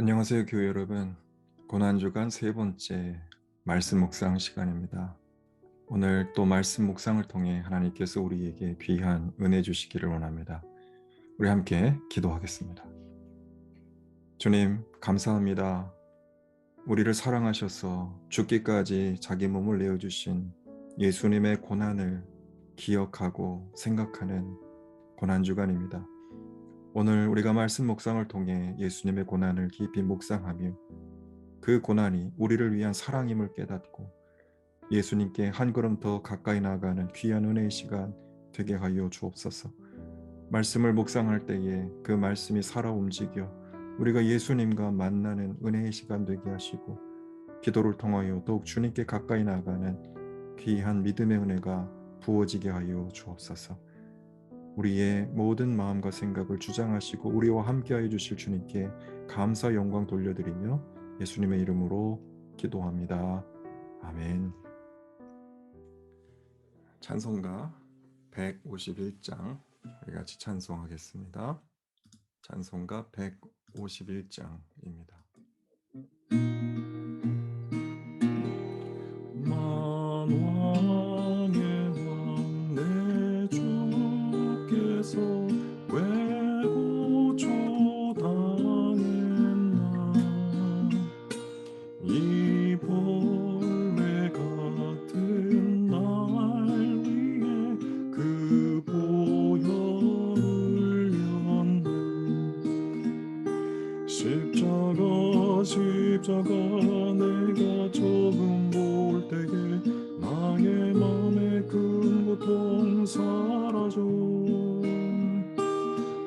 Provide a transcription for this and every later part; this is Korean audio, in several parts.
안녕하세요, 교회 여러분. 고난주간 세 번째 말씀 묵상 시간입니다. 오늘 또 말씀 묵상을 통해 하나님께서 우리에게 귀한 은혜 주시기를 원합니다. 우리 함께 기도하겠습니다. 주님, 감사합니다. 우리를 사랑하셔서 죽기까지 자기 몸을 내어주신 예수님의 고난을 기억하고 생각하는 고난주간입니다. 오늘 우리가 말씀 묵상을 통해 예수님의 고난을 깊이 묵상하며 그 고난이 우리를 위한 사랑임을 깨닫고 예수님께 한 걸음 더 가까이 나아가는 귀한 은혜의 시간 되게 하여 주옵소서. 말씀을 묵상할 때에 그 말씀이 살아 움직여 우리가 예수님과 만나는 은혜의 시간 되게 하시고 기도를 통하여 더욱 주님께 가까이 나아가는 귀한 믿음의 은혜가 부어지게 하여 주옵소서. 우리의 모든 마음과 생각을 주장하시고 우리와 함께하여 주실 주님께 감사 영광 돌려드리며 예수님의 이름으로 기도합니다. 아멘. 찬송가 151장 우리 같이 찬송하겠습니다. 찬송가 151장입니다. 만왕의 왕 내 주께서 왜 고초당했나. 이 벌레 같은 날 위해 그 보혈을 흘렸네. 십자가 내가 조금 볼 때에 나의 맘의 큰 고통 사라져.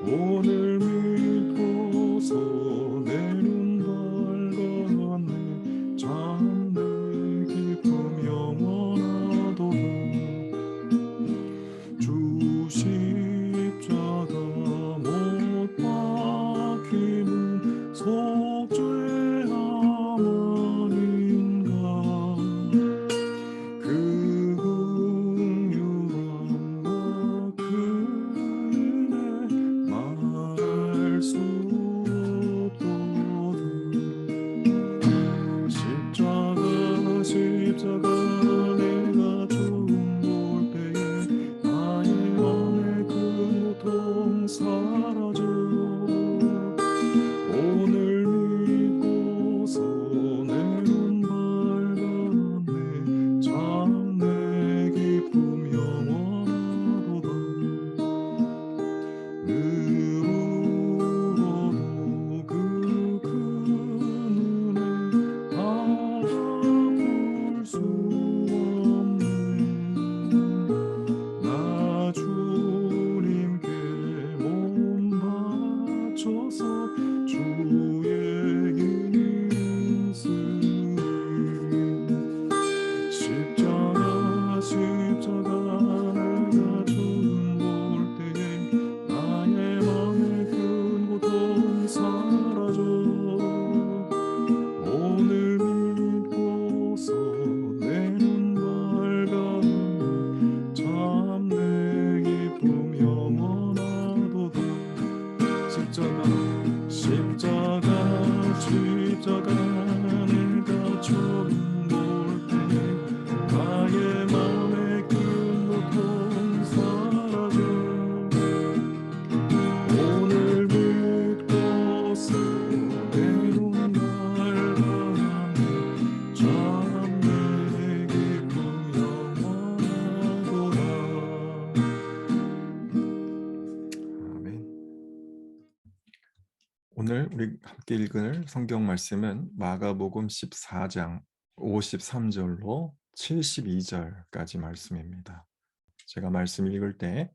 오늘 믿고서 내 눈 밝았네. 참 내 기쁨 영원하도다. 주 십자가 못 박힘은 속죄함 아닌가. 그 긍휼함과 그 은혜 말할 수 없도다. 십자가 내가 조금 볼 때에 나의 맘의 큰 고통 사라져. 오늘 믿고서 내 눈 밝았네. 참 내 기쁨 영원하도다. 누구로도 그 큰 은혜 알아볼 수 없네. 나 주님께 몸 바쳐서 주의 이름 쓰리. 십자가 내가 조금 볼 때에 나의 맘의 큰 고통 사라져. 오늘 믿고서 내 눈 밝았네. 참 내 기쁨 영원하도다. 십자가 내가 조금 볼 때에 나의 맘의 큰 고통 사라져. 오늘 믿고서 내 눈 밝았네. 참 내 기쁨 영원하도다. 아멘. 오늘 우리 함께 읽을 성경 말씀은 마가복음 14장 53절로 72절까지 말씀입니다. 제가 말씀 읽을 때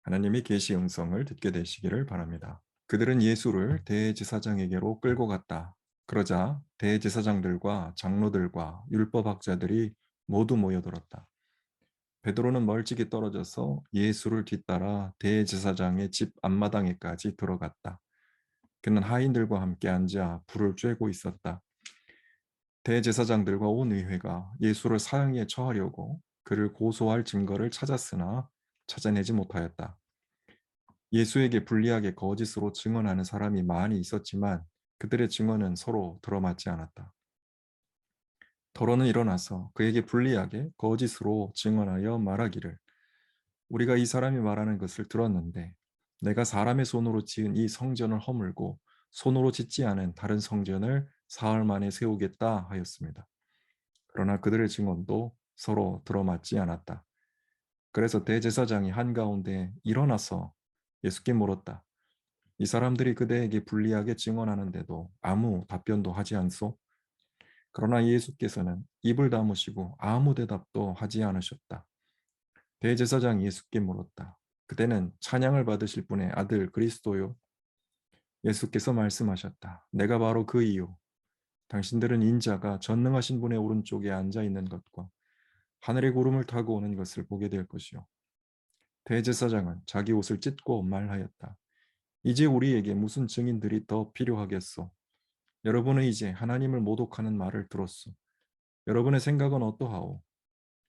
하나님의 계시 음성을 듣게 되시기를 바랍니다. 그들은 예수를 대제사장에게로 끌고 갔다. 그러자 대제사장들과 장로들과 율법학자들이 모두 모여들었다. 베드로는 멀찍이 떨어져서 예수를 뒤따라 대제사장의 집 앞마당에까지 들어갔다. 그는 하인들과 함께 앉아 불을 쬐고 있었다. 대제사장들과 온 의회가 예수를 사형에 처하려고 그를 고소할 증거를 찾았으나 찾아내지 못하였다. 예수에게 불리하게 거짓으로 증언하는 사람이 많이 있었지만 그들의 증언은 서로 들어맞지 않았다. 더러는 일어나서 그에게 불리하게 거짓으로 증언하여 말하기를 우리가 이 사람이 말하는 것을 들었는데 내가 사람의 손으로 지은 이 성전을 허물고 손으로 짓지 않은 다른 성전을 사흘 만에 세우겠다 하였습니다. 그러나 그들의 증언도 서로 들어맞지 않았다. 그래서 대제사장이 한가운데 일어나서 예수께 물었다. 이 사람들이 그대에게 불리하게 증언하는데도 아무 답변도 하지 않소? 그러나 예수께서는 입을 다무시고 아무 대답도 하지 않으셨다. 대제사장이 예수께 물었다. 그대는 찬양을 받으실 분의 아들 그리스도요? 예수께서 말씀하셨다. 내가 바로 그이요. 당신들은 인자가 전능하신 분의 오른쪽에 앉아 있는 것과 하늘의 구름을 타고 오는 것을 보게 될 것이요. 대제사장은 자기 옷을 찢고 말하였다. 이제 우리에게 무슨 증인들이 더 필요하겠소? 여러분은 이제 하나님을 모독하는 말을 들었소. 여러분의 생각은 어떠하오?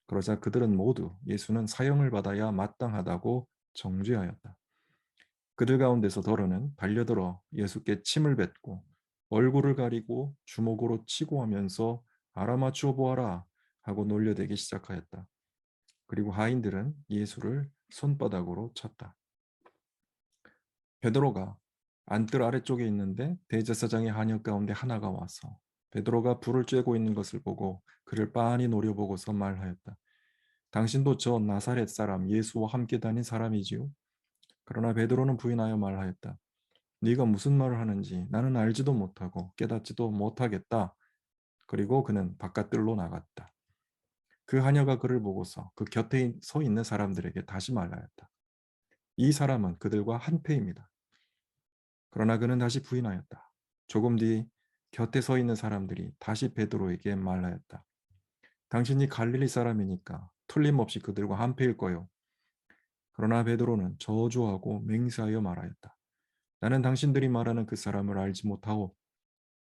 그러자 그들은 모두 예수는 사형을 받아야 마땅하다고 정죄하였다. 그들 가운데서 더러는 달려들어 예수께 침을 뱉고 얼굴을 가리고 주먹으로 치고 하면서 알아맞추어 보아라 하고 놀려대기 시작하였다. 그리고 하인들은 예수를 손바닥으로 쳤다. 베드로가 안뜰 아래쪽에 있는데 대제사장의 한역 가운데 하나가 와서 베드로가 불을 쬐고 있는 것을 보고 그를 빤히 노려보고서 말하였다. 당신도 저 나사렛 사람 예수와 함께 다닌 사람이지요? 그러나 베드로는 부인하여 말하였다. 네가 무슨 말을 하는지 나는 알지도 못하고 깨닫지도 못하겠다. 그리고 그는 바깥들로 나갔다. 그 하녀가 그를 보고서 그 곁에 서 있는 사람들에게 다시 말하였다. 이 사람은 그들과 한패입니다. 그러나 그는 다시 부인하였다. 조금 뒤 곁에 서 있는 사람들이 다시 베드로에게 말하였다. 당신이 갈릴리 사람이니까 틀림없이 그들과 한패일 거요. 그러나 베드로는 저주하고 맹세하여 말하였다. 나는 당신들이 말하는 그 사람을 알지 못하오.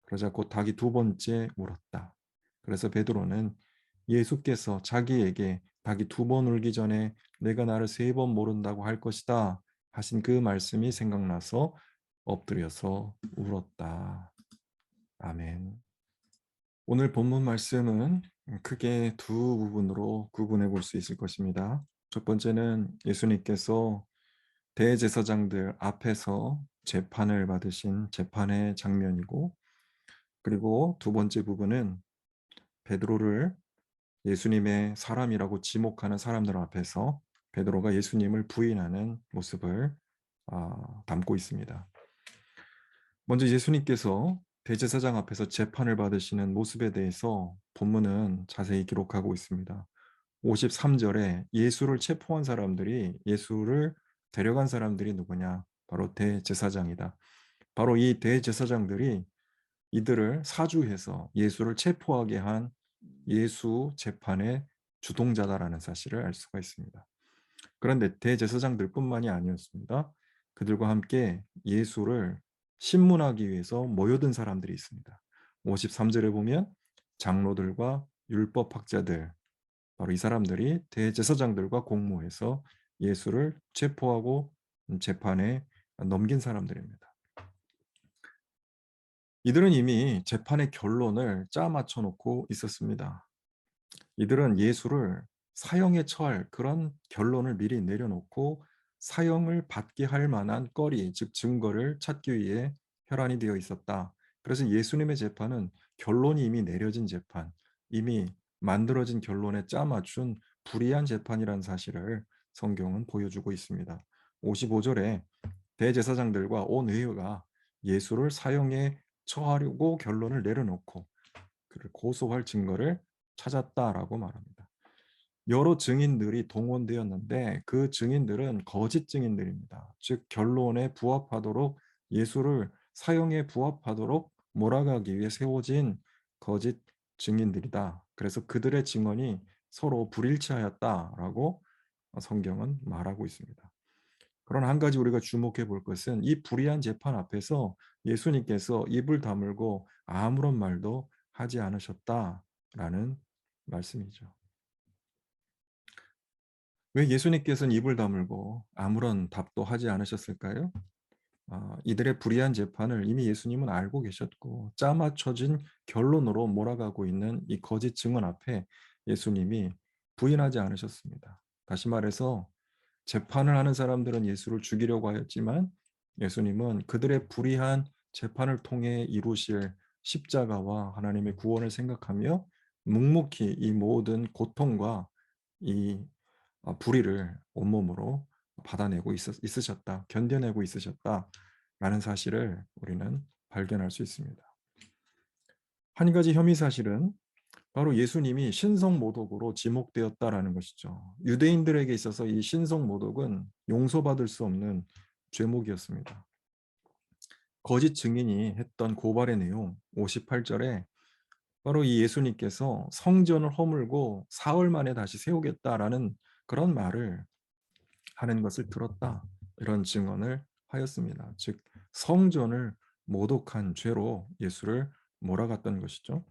그러자 곧 닭이 두 번째 울었다. 그래서 베드로는 예수께서 자기에게 닭이 두 번 울기 전에 내가 나를 세 번 모른다고 할 것이다 하신 그 말씀이 생각나서 엎드려서 울었다. 아멘. 오늘 본문 말씀은 크게 두 부분으로 구분해 볼 수 있을 것입니다. 첫 번째는 예수님께서 대제사장들 앞에서 재판을 받으신 재판의 장면이고, 그리고 두 번째 부분은 베드로를 예수님의 사람이라고 지목하는 사람들 앞에서 베드로가 예수님을 부인하는 모습을 담고 있습니다. 먼저 예수님께서 대제사장 앞에서 재판을 받으시는 모습에 대해서 본문은 자세히 기록하고 있습니다. 53절에 예수를 체포한 사람들이 예수를 데려간 사람들이 누구냐? 바로 대제사장이다. 바로 이 대제사장들이 이들을 사주해서 예수를 체포하게 한 예수 재판의 주동자다라는 사실을 알 수가 있습니다. 그런데 대제사장들뿐만이 아니었습니다. 그들과 함께 예수를 신문하기 위해서 모여든 사람들이 있습니다. 53절에 보면 장로들과 율법학자들, 바로 이 사람들이 대제사장들과 공모해서 예수를 체포하고 재판에 넘긴 사람들입니다. 이들은 이미 재판의 결론을 짜맞춰 놓고 있었습니다. 이들은 예수를 사형에 처할 그런 결론을 미리 내려놓고 사형을 받게 할 만한 거리, 즉 증거를 찾기 위해 혈안이 되어 있었다. 그래서 예수님의 재판은 결론이 이미 내려진 재판, 이미 만들어진 결론에 짜맞춘 불의한 재판이라는 사실을 성경은 보여주고 있습니다. 55절에 대제사장들과 온 회의가 예수를 사형에 처하려고 결론을 내려놓고 그를 고소할 증거를 찾았다라고 말합니다. 여러 증인들이 동원되었는데 그 증인들은 거짓 증인들입니다. 즉 결론에 부합하도록 예수를 사형에 부합하도록 몰아가기 위해 세워진 거짓 증인들이다. 그래서 그들의 증언이 서로 불일치하였다라고 성경은 말하고 있습니다. 그러나 한 가지 우리가 주목해 볼 것은 이 불의한 재판 앞에서 예수님께서 입을 다물고 아무런 말도 하지 않으셨다라는 말씀이죠. 왜 예수님께서는 입을 다물고 아무런 답도 하지 않으셨을까요? 이들의 불의한 재판을 이미 예수님은 알고 계셨고 짜맞춰진 결론으로 몰아가고 있는 이 거짓 증언 앞에 예수님이 부인하지 않으셨습니다. 다시 말해서 재판을 하는 사람들은 예수를 죽이려고 하였지만 예수님은 그들의 불의한 재판을 통해 이루실 십자가와 하나님의 구원을 생각하며 묵묵히 이 모든 고통과 이 불의를 온몸으로 받아내고 있으셨다, 견뎌내고 있으셨다라는 사실을 우리는 발견할 수 있습니다. 한 가지 혐의 사실은 바로 예수님이 신성모독으로 지목되었다라는 것이죠. 유대인들에게 있어서 이 신성모독은 용서받을 수 없는 죄목이었습니다. 거짓 증인이 했던 고발의 내용 58절에 바로 이 예수님께서 성전을 허물고 사흘 만에 다시 세우겠다라는 그런 말을 하는 것을 들었다. 이런 증언을 하였습니다. 즉 성전을 모독한 죄로 예수를 몰아갔던 것이죠.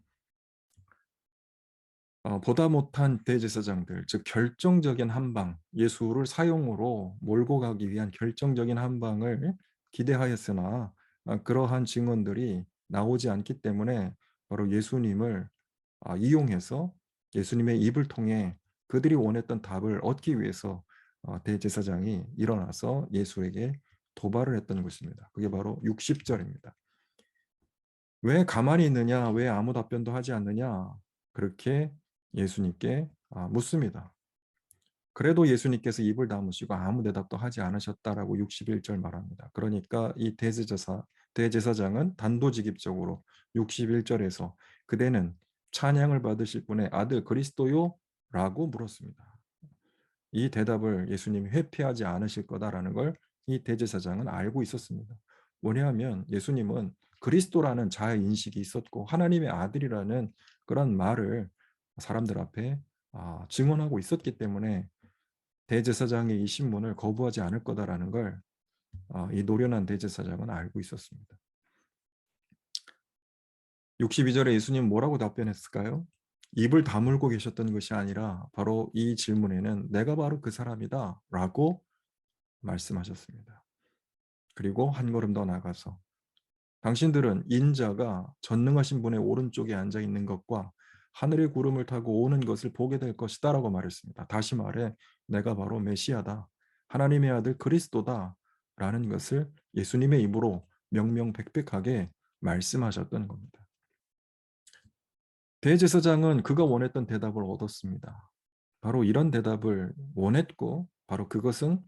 보다 못한 대제사장들, 즉 결정적인 한 방, 예수를 사형으로 몰고 가기 위한 결정적인 한 방을 기대하였으나 그러한 증언들이 나오지 않기 때문에 바로 예수님을 이용해서 예수님의 입을 통해 그들이 원했던 답을 얻기 위해서 대제사장이 일어나서 예수에게 도발을 했던 것입니다. 그게 바로 60절입니다. 왜 가만히 있느냐? 왜 아무 답변도 하지 않느냐? 그렇게 예수님께 묻습니다. 그래도 예수님께서 입을 다무시고 아무 대답도 하지 않으셨다라고 61절 말합니다. 그러니까 이 대제사장은 단도직입적으로 61절에서 그대는 찬양을 받으실 분의 아들 그리스도요? 라고 물었습니다. 이 대답을 예수님이 회피하지 않으실 거다라는 걸 이 대제사장은 알고 있었습니다. 뭐냐면 예수님은 그리스도라는 자아 인식이 있었고 하나님의 아들이라는 그런 말을 사람들 앞에 증언하고 있었기 때문에 대제사장의 이 신문을 거부하지 않을 거다라는 걸 이 노련한 대제사장은 알고 있었습니다. 62절에 예수님 뭐라고 답변했을까요? 입을 다물고 계셨던 것이 아니라 바로 이 질문에는 내가 바로 그 사람이다 라고 말씀하셨습니다. 그리고 한 걸음 더 나가서 당신들은 인자가 전능하신 분의 오른쪽에 앉아 있는 것과 하늘의 구름을 타고 오는 것을 보게 될 것이다 라고 말했습니다. 다시 말해 내가 바로 메시아다. 하나님의 아들 그리스도다 라는 것을 예수님의 입으로 명명백백하게 말씀하셨던 겁니다. 대제사장은 그가 원했던 대답을 얻었습니다. 바로 이런 대답을 원했고 바로 그것은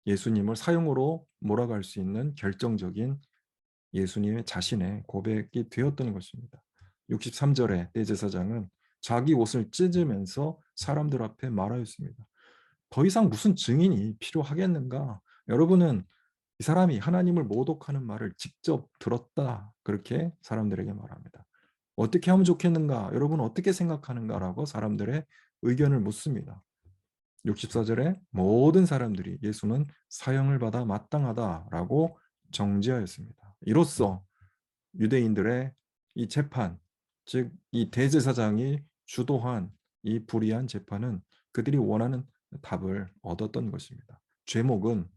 예수님을 사형으로 몰아갈 수 있는 결정적인 예수님의 자신의 고백이 되었던 것입니다. 63절에 대제사장은 자기 옷을 찢으면서 사람들 앞에 말하였습니다. 더 이상 무슨 증인이 필요하겠는가? 여러분은 이 사람이 하나님을 모독하는 말을 직접 들었다. 그렇게 사람들에게 말합니다. 어떻게 하면 좋겠는가? 여러분 어떻게 생각하는가라고 사람들의 의견을 묻습니다. 64절에 모든 사람들이 예수는 사형을 받아 마땅하다라고 정죄하였습니다. 이로써 유대인들의 이 재판, 즉 이 대제사장이 주도한 이 불의한 재판은 그들이 원하는 답을 얻었던 것입니다. 죄목은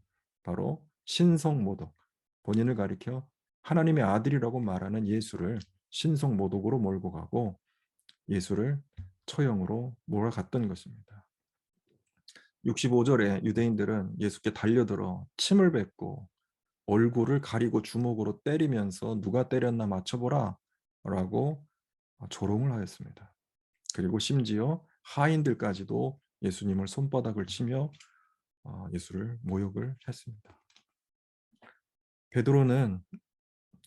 바로 신성모독, 본인을 가리켜 하나님의 아들이라고 말하는 예수를 신성모독으로 몰고 가고 예수를 처형으로 몰아갔던 것입니다. 65절에 유대인들은 예수께 달려들어 침을 뱉고 얼굴을 가리고 주먹으로 때리면서 누가 때렸나 맞춰보라 라고 조롱을 하였습니다. 그리고 심지어 하인들까지도 예수님을 손바닥을 치며 예수를 모욕을 했습니다. 베드로는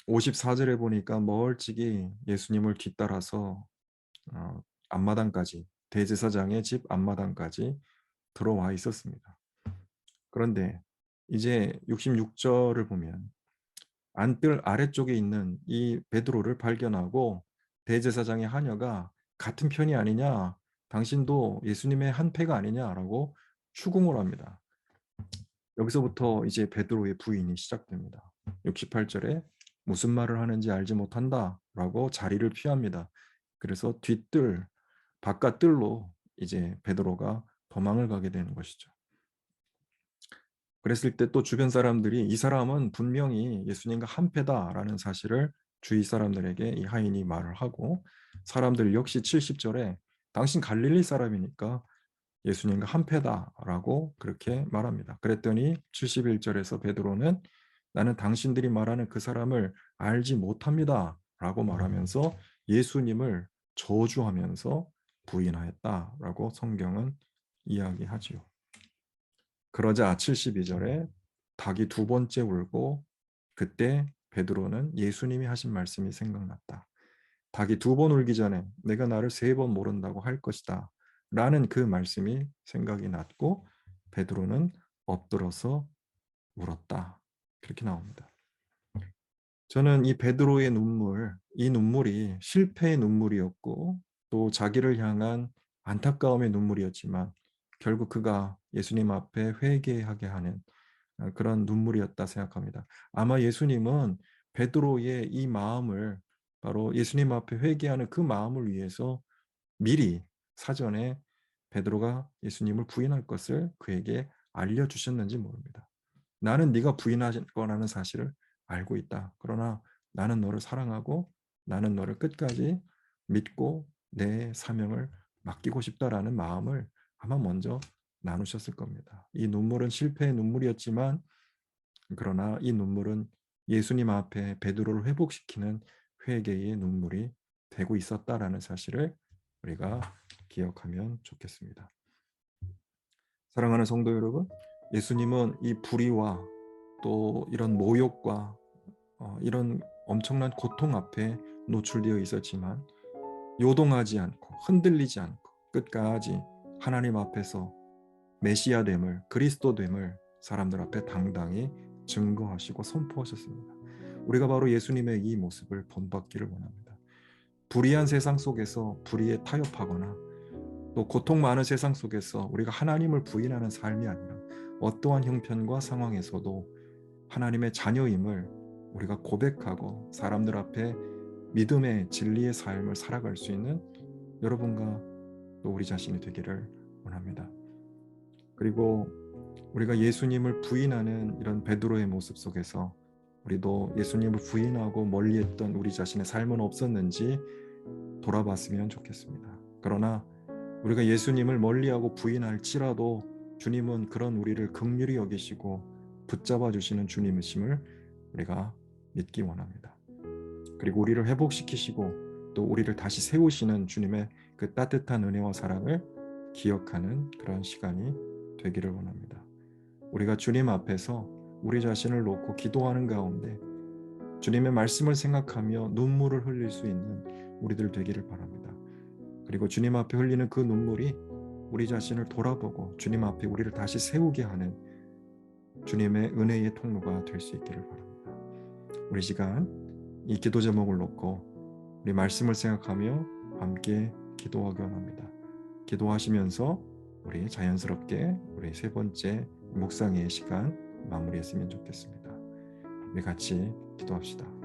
54절에 보니까 멀찍이 예수님을 뒤따라서 앞마당까지 대제사장의 집 앞마당까지 들어와 있었습니다. 그런데 이제 66절을 보면 안뜰 아래쪽에 있는 이 베드로를 발견하고 대제사장의 하녀가 같은 편이 아니냐, 당신도 예수님의 한 패가 아니냐라고 추궁을 합니다. 여기서부터 이제 베드로의 부인이 시작됩니다. 68절에 무슨 말을 하는지 알지 못한다라고 자리를 피합니다. 그래서 뒷뜰, 바깥 뜰로 이제 베드로가 도망을 가게 되는 것이죠. 그랬을 때 또 주변 사람들이 이 사람은 분명히 예수님과 한패다라는 사실을 주위 사람들에게 이 하인이 말을 하고, 사람들 역시 70절에 당신 갈릴리 사람이니까 예수님과 한패다라고 그렇게 말합니다. 그랬더니 71절에서 베드로는 나는 당신들이 말하는 그 사람을 알지 못합니다 라고 말하면서 예수님을 저주하면서 부인하였다라고 성경은 이야기하지요. 그러자 72절에 닭이 두 번째 울고 그때 베드로는 예수님이 하신 말씀이 생각났다. 닭이 두 번 울기 전에 내가 나를 세 번 모른다고 할 것이다 라는 그 말씀이 생각이 났고 베드로는 엎드러서 울었다. 그렇게 나옵니다. 저는 이 베드로의 눈물, 이 눈물이 실패의 눈물이었고 또 자기를 향한 안타까움의 눈물이었지만 결국 그가 예수님 앞에 회개하게 하는 그런 눈물이었다 생각합니다. 아마 예수님은 베드로의 이 마음을 바로 예수님 앞에 회개하는 그 마음을 위해서 미리 사전에 베드로가 예수님을 부인할 것을 그에게 알려주셨는지 모릅니다. 나는 네가 부인할 거라는 사실을 알고 있다. 그러나 나는 너를 사랑하고 나는 너를 끝까지 믿고 내 사명을 맡기고 싶다라는 마음을 아마 먼저 나누셨을 겁니다. 이 눈물은 실패의 눈물이었지만 그러나 이 눈물은 예수님 앞에 베드로를 회복시키는 회개의 눈물이 되고 있었다라는 사실을 우리가 기억하면 좋겠습니다. 사랑하는 성도 여러분, 예수님은 이 불의와 또 이런 모욕과 이런 엄청난 고통 앞에 노출되어 있었지만 요동하지 않고 흔들리지 않고 끝까지 하나님 앞에서 메시아됨을, 그리스도됨을 사람들 앞에 당당히 증거하시고 선포하셨습니다. 우리가 바로 예수님의 이 모습을 본받기를 원합니다. 불의한 세상 속에서 불의에 타협하거나 또 고통 많은 세상 속에서 우리가 하나님을 부인하는 삶이 아니라 어떠한 형편과 상황에서도 하나님의 자녀임을 우리가 고백하고 사람들 앞에 믿음의 진리의 삶을 살아갈 수 있는 여러분과 또 우리 자신이 되기를 원합니다. 그리고 우리가 예수님을 부인하는 이런 베드로의 모습 속에서 우리도 예수님을 부인하고 멀리했던 우리 자신의 삶은 없었는지 돌아봤으면 좋겠습니다. 그러나 우리가 예수님을 멀리하고 부인할지라도 주님은 그런 우리를 긍휼히 여기시고 붙잡아 주시는 주님이심을 우리가 믿기 원합니다. 그리고 우리를 회복시키시고 또 우리를 다시 세우시는 주님의 그 따뜻한 은혜와 사랑을 기억하는 그런 시간이 되기를 원합니다. 우리가 주님 앞에서 우리 자신을 놓고 기도하는 가운데 주님의 말씀을 생각하며 눈물을 흘릴 수 있는 우리들 되기를 바랍니다. 그리고 주님 앞에 흘리는 그 눈물이 우리 자신을 돌아보고 주님 앞에 우리를 다시 세우게 하는 주님의 은혜의 통로가 될 수 있기를 바랍니다. 우리 시간 이 기도 제목을 놓고 우리 말씀을 생각하며 함께 기도하기 원합니다. 기도하시면서 우리 자연스럽게 우리 세 번째 묵상의 시간 마무리했으면 좋겠습니다. 우리 같이 기도합시다.